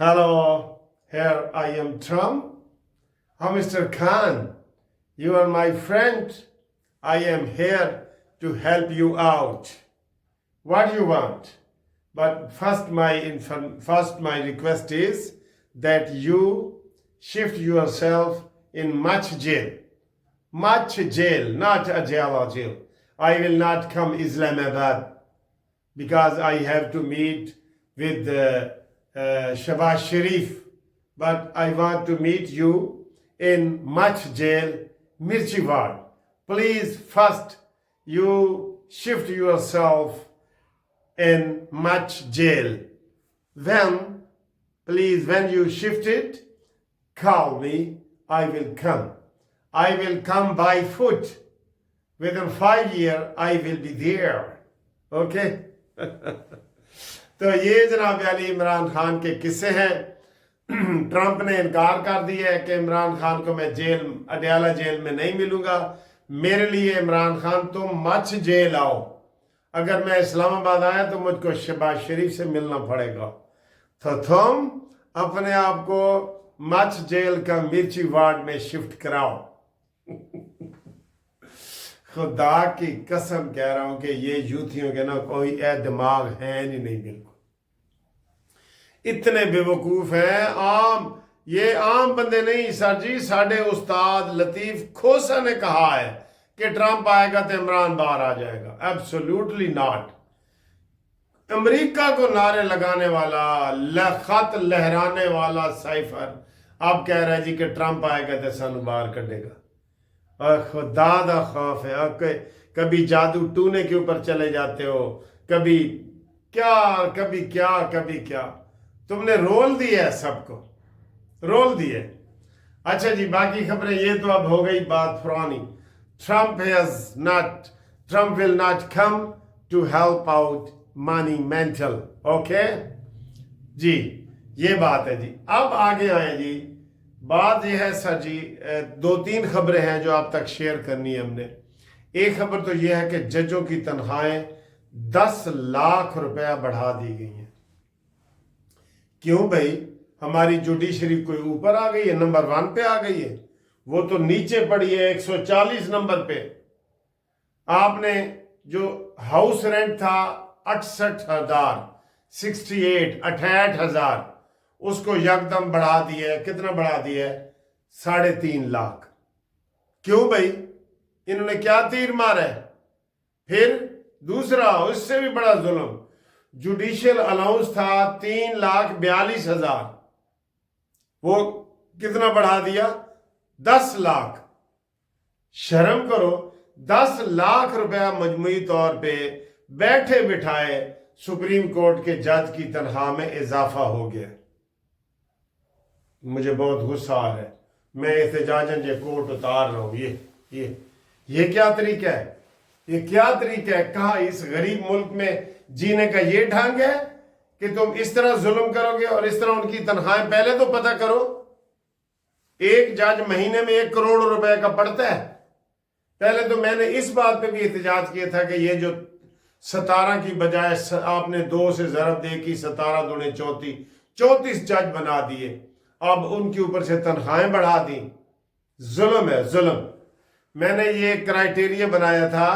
Hello, here I am Trump. Oh, Mr. Khan, you are my friend. I am here to help you out. What do you want? But first my request is that you shift yourself in much jail. Much jail, not a jail. I will not come Islamabad because I have to meet with Shahbaz Sharif. But I want to meet you in much jail, Mirchi Ward. Please, first you shift yourself in much jail. Then, please, when you shift it, call me. I will come. I will come by foot. Within 5 years, I will be there. Okay? تو یہ جناب علی عمران خان کے قصے ہیں. Trump نے انکار کر دیا ہے کہ عمران خان کو میں اڈیالہ جیل میں نہیں ملوں گا. میرے لیے عمران خان تم مچھ جیل آؤ. اگر میں اسلام آباد آیا تو مجھ کو شہباز شریف سے ملنا پڑے گا. تو تم اپنے آپ کو مچھ جیل کا مرچی وارڈ میں شفٹ کراؤ. خدا کی قسم کہہ رہا ہوں کہ یہ یوتھیوں کے نا کوئی دماغ ہے نہیں بالکل. اتنے بے وقوف ہیں. یہ عام بندے نہیں سر جی. ساڈے استاد لطیف کھوسا نے کہا ہے کہ ٹرمپ آئے گا تو عمران باہر آ جائے گا. Absolutely not. امریکہ کو نعرے لگانے والا, خط لہرانے والا سائفر اب کہہ رہا ہے جی کہ ٹرمپ آئے گا تو سانو باہر کڈے گا. اور خدا دا خوف ہے. آپ کبھی جادو ٹونے کے اوپر چلے جاتے ہو, کبھی کیا. تم نے رول دیا ہے, سب کو رول دیا ہے. اچھا جی, باقی خبریں یہ تو اب ہو گئی بات پرانی. Trump will not come to help out monumental. Okay جی, یہ بات ہے جی. اب آگے آئیں جی. بات یہ ہے سر جی, 2-3 خبریں ہیں جو آپ تک شیئر کرنی ہے ہم نے. ایک خبر تو یہ ہے کہ ججوں کی تنخواہیں 10 لاکھ روپیہ بڑھا دی گئی ہیں. کیوں بھائی؟ ہماری جوڈیشری کوئی اوپر آ گئی ہے, نمبر 1 پہ آ گئی ہے؟ وہ تو نیچے پڑی ہے 140 نمبر پہ. آپ نے جو ہاؤس رینٹ تھا 68,000 68,000 اس کو یکدم بڑھا دیا ہے. کتنا بڑھا دیا ہے؟ 3.5 لاکھ. کیوں بھائی؟ انہوں نے کیا تیر مارا ہے؟ پھر دوسرا اس سے بھی بڑا ظلم, جوڈیشل الاؤنس تھا 3,42,000, وہ کتنا بڑھا دیا؟ 10 لاکھ. شرم کرو. 10 لاکھ روپیہ مجموعی طور پہ بیٹھے بٹھائے سپریم کورٹ کے جج کی تنخواہ میں اضافہ ہو گیا. مجھے بہت غصہ آ رہا ہے. میں احتجاجاً یہ کوٹ اتار رہا ہوں. یہ کیا طریقہ ہے؟ یہ کیا طریقہ ہے؟ کہاں اس غریب ملک میں جینے کا یہ ڈھنگ ہے کہ تم اس طرح ظلم کرو گے اور اس طرح ان کی تنخواہیں؟ پہلے تو پتہ کرو, ایک جج مہینے میں 1 کروڑ روپے کا پڑتا ہے. پہلے تو میں نے اس بات پہ بھی احتجاج کیا تھا کہ یہ جو 17 کی بجائے آپ نے 2 سے ضرب دے کی 17 دونے 34 جج بنا دیے. اب ان کے اوپر سے تنخواہیں بڑھا دیں. ظلم ہے, ظلم. میں نے یہ کرائیٹیریا بنایا تھا.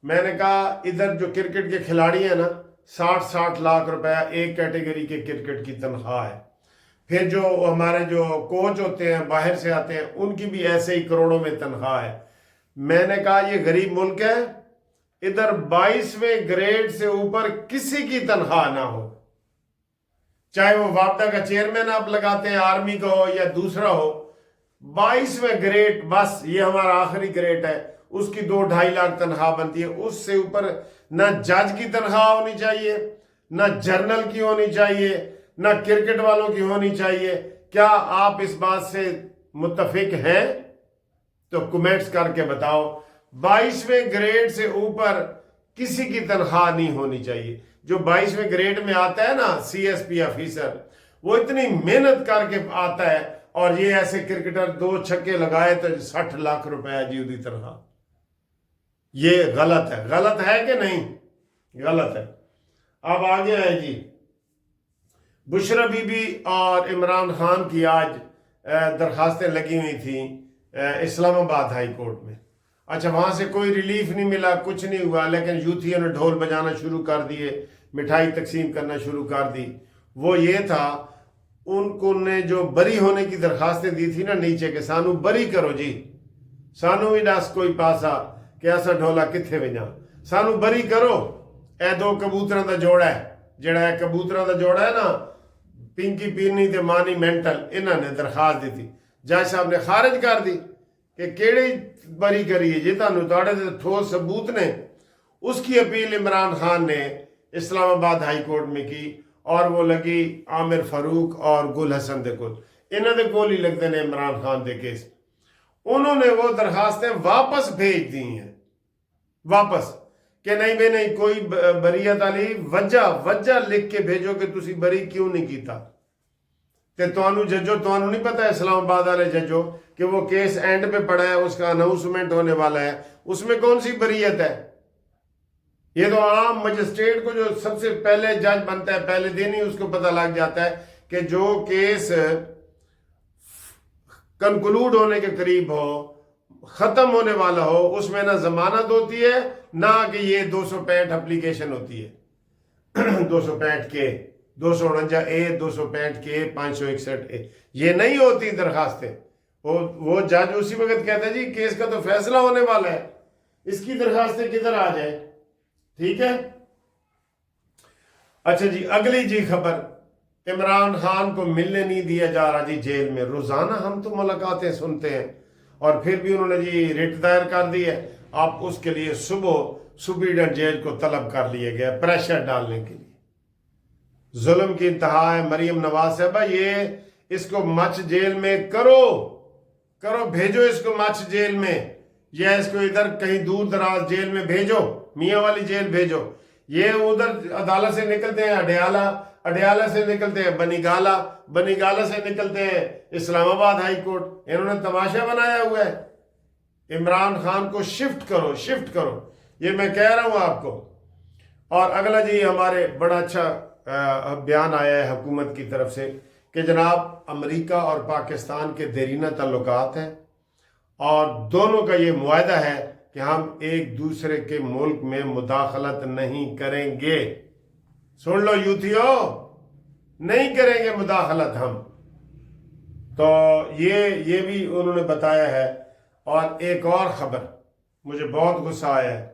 میں نے کہا ادھر جو کرکٹ کے کھلاڑی ہیں نا, 60 لاکھ روپیہ ایک کیٹیگری کے کرکٹ کی تنخواہ ہے. پھر جو ہمارے جو کوچ ہوتے ہیں باہر سے آتے ہیں ان کی بھی ایسے ہی کروڑوں میں تنخواہ ہے. میں نے کہا یہ غریب ملک ہے, ادھر 22ویں گریڈ سے اوپر کسی کی تنخواہ نہ ہو, چاہے وہ وابڈا کا چیئرمین آپ لگاتے ہیں آرمی کا ہو یا دوسرا ہو. 22ویں گریڈ بس یہ ہمارا آخری گریڈ ہے, اس کی 2-2.5 لاکھ تنخواہ بنتی ہے. اس سے اوپر نہ جج کی تنخواہ ہونی چاہیے, نہ جرنل کی ہونی چاہیے, نہ کرکٹ والوں کی ہونی چاہیے. کیا آپ اس بات سے متفق ہیں؟ تو کمنٹس کر کے بتاؤ. 22ویں گریڈ سے اوپر کسی کی تنخواہ نہیں ہونی چاہیے. جو 22ویں گریڈ میں آتا ہے نا CSP آفیسر, وہ اتنی محنت کر کے آتا ہے, اور یہ ایسے کرکٹر 2 چھکے لگائے تو 60 لاکھ روپے جی ادھی تنخواہ. یہ غلط ہے. غلط ہے کہ نہیں؟ غلط ہے. اب آگے آئے جی. بشرا بی بی اور عمران خان کی آج درخواستیں لگی ہوئی تھیں اسلام آباد ہائی کورٹ میں. اچھا وہاں سے کوئی ریلیف نہیں ملا، کچھ نہیں ہوا، لیکن یوتھیوں نے ڈھول بجانا شروع کر دیے، مٹھائی تقسیم کرنا شروع کر دی. وہ یہ تھا ان کو نے جو بری ہونے کی درخواستیں دی تھی نا نیچے کے، سانو بری کرو جی، سانو بھی دس کوئی پاسا کہ ایسا ڈھولا کتھے وجا، سانو بری کرو. اے دو کبوتراں دا جوڑا ہے، جڑا ہے کبوتراں دا جوڑا ہے نا، پنکی پینی تے مانی مینٹل، انہوں نے درخواست دی تھی، جج صاحب نے خارج کر دی کہ کیڑی بری کریے جی، تانوں تواڈے تے ٹھوس ثبوت نے. اس کی اپیل عمران خان نے اسلام آباد ہائی کورٹ میں کی، اور وہ لگی عامر فاروق اور گل حسن دے کول. انہاں دے کول ہی لگتے نے عمران خان دے کیس. انہوں نے وہ درخواستیں واپس بھیج دی ہیں، واپس، کہ نہیں بے نہیں کوئی بریت علی، وجہ لکھ کے بھیجو کہ تسی بری کیوں نہیں کیتا. تے توانو ججو، توانو نہیں پتا اسلام آباد والے ججو کہ وہ کیس اینڈ پہ پڑا ہے، اس کا اناؤنسمنٹ ہونے والا ہے، اس میں کون سی بریت ہے؟ یہ تو عام مجسٹریٹ کو جو سب سے پہلے جج بنتا ہے پہلے دن ہی اس کو پتہ لگ جاتا ہے کہ جو کیس کنکلوڈ ہونے کے قریب ہو، ختم ہونے والا ہو، اس میں نہ ضمانت ہوتی ہے نہ کہ یہ 265 اپلیکیشن ہوتی ہے 265 کے 249 اے 265 کے 561 اے، یہ نہیں ہوتی درخواستیں. وہ جج اسی وقت کہتا ہے جی کیس کا تو فیصلہ ہونے والا ہے، اس کی درخواستیں کدھر آ جائیں. ٹھیک ہے. اچھا جی اگلی جی خبر، عمران خان کو ملنے نہیں دیا جا رہا جی جیل میں. روزانہ ہم تو ملاقاتیں سنتے ہیں، اور پھر بھی انہوں نے جی ریٹ دائر کر دی ہے. آپ اس کے لیے سپرڈنٹ جیل کو طلب کر لیے گیا پریشر ڈالنے کے لیے. ظلم کی انتہا ہے. مریم نواز صاحبہ یہ اس کو مچ جیل میں کرو، بھیجو اس کو مچ جیل میں، یا اس کو ادھر کہیں دور دراز جیل میں بھیجو، میاں والی جیل بھیجو. یہ ادھر عدالت سے نکلتے ہیں اڈیالہ سے نکلتے ہیں بنی گالہ سے نکلتے ہیں اسلام آباد ہائی کورٹ. انہوں نے تماشا بنایا ہوا ہے. عمران خان کو شفٹ کرو، یہ میں کہہ رہا ہوں آپ کو. اور اگلا جی ہمارے بڑا اچھا بیان آیا ہے حکومت کی طرف سے کہ جناب امریکہ اور پاکستان کے دیرینہ تعلقات ہیں، اور دونوں کا یہ معاہدہ ہے کہ ہم ایک دوسرے کے ملک میں مداخلت نہیں کریں گے. سن لو یوتھیو، نہیں کریں گے مداخلت ہم. تو یہ بھی انہوں نے بتایا ہے. اور ایک اور خبر مجھے بہت غصہ آیا ہے،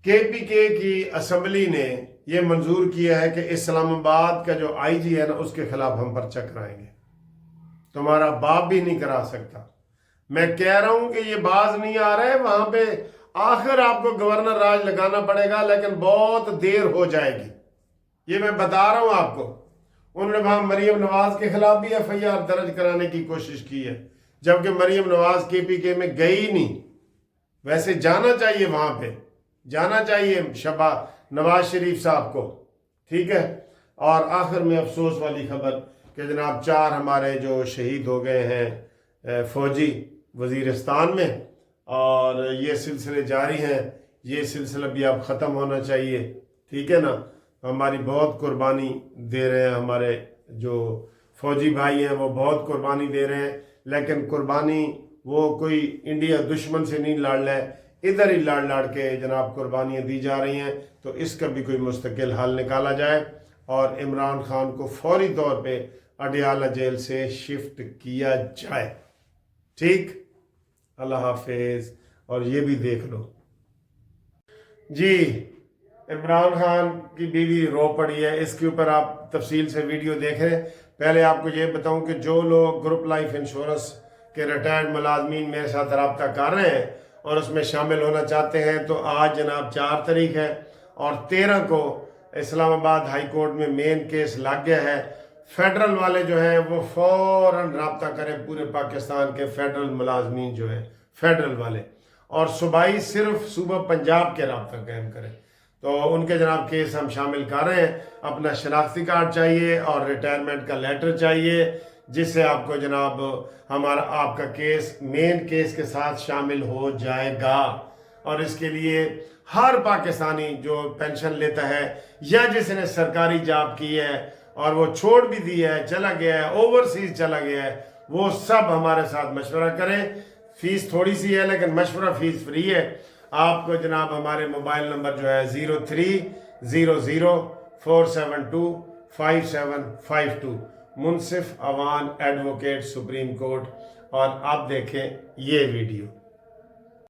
کے پی کے کی اسمبلی نے یہ منظور کیا ہے کہ اسلام آباد کا جو آئی جی ہے نا اس کے خلاف ہم پرچہ کرائیں گے. تمہارا باپ بھی نہیں کرا سکتا. میں کہہ رہا ہوں کہ یہ باز نہیں آ رہا ہے، وہاں پہ آخر آپ کو گورنر راج لگانا پڑے گا، لیکن بہت دیر ہو جائے گی. یہ میں بتا رہا ہوں آپ کو. انہوں نے وہاں مریم نواز کے خلاف بھی ایف آئی آر درج کرانے کی کوشش کی ہے، جبکہ مریم نواز کے پی کے میں گئی نہیں. ویسے جانا چاہیے، وہاں پہ جانا چاہیے شبہ نواز شریف صاحب کو. ٹھیک ہے. اور آخر میں افسوس والی خبر کہ جناب 4 ہمارے جو شہید ہو گئے ہیں فوجی وزیرستان میں، اور یہ سلسلے جاری ہیں. یہ سلسلہ بھی اب ختم ہونا چاہیے. ٹھیک ہے نا. ہماری بہت قربانی دے رہے ہیں، ہمارے جو فوجی بھائی ہیں وہ بہت قربانی دے رہے ہیں، لیکن قربانی وہ کوئی انڈیا دشمن سے نہیں لڑ رہا ہے، ادھر ہی لڑ کے جناب قربانیاں دی جا رہی ہیں. تو اس کا بھی کوئی مستقل حل نکالا جائے، اور عمران خان کو فوری طور پہ اڈیالہ جیل سے شفٹ کیا جائے. ٹھیک. اللہ حافظ. اور یہ بھی دیکھ لو جی، عمران خان کی بیوی رو پڑی ہے. اس کے اوپر آپ تفصیل سے ویڈیو دیکھ رہے ہیں. پہلے آپ کو یہ بتاؤں کہ جو لوگ گروپ لائف انشورنس کے ریٹائرڈ ملازمین میرے ساتھ رابطہ کر رہے ہیں اور اس میں شامل ہونا چاہتے ہیں، تو آج جناب 4 تاریخ ہے، اور 13 کو اسلام آباد ہائی کورٹ میں مین کیس لگ گیا ہے. فیڈرل والے جو ہیں وہ فوراً رابطہ کریں، پورے پاکستان کے فیڈرل ملازمین جو ہیں فیڈرل والے، اور صوبائی صرف صوبہ پنجاب کے رابطہ قائم کریں. تو ان کے جناب کیس ہم شامل کر رہے ہیں. اپنا شناختی کارڈ چاہیے اور ریٹائرمنٹ کا لیٹر چاہیے، جس سے آپ کو جناب آپ کا کیس مین کیس کے ساتھ شامل ہو جائے گا. اور اس کے لیے ہر پاکستانی جو پینشن لیتا ہے یا جس نے سرکاری جاب کی ہے اور وہ چھوڑ بھی دیا ہے، چلا گیا ہے، اوورسیز چلا گیا ہے، وہ سب ہمارے ساتھ مشورہ کریں. فیس تھوڑی سی ہے لیکن مشورہ فیس فری ہے. آپ کو جناب ہمارے موبائل نمبر جو ہے 030047255752 منصف اوان ایڈوکیٹ سپریم کورٹ. اور آپ دیکھیں یہ ویڈیو.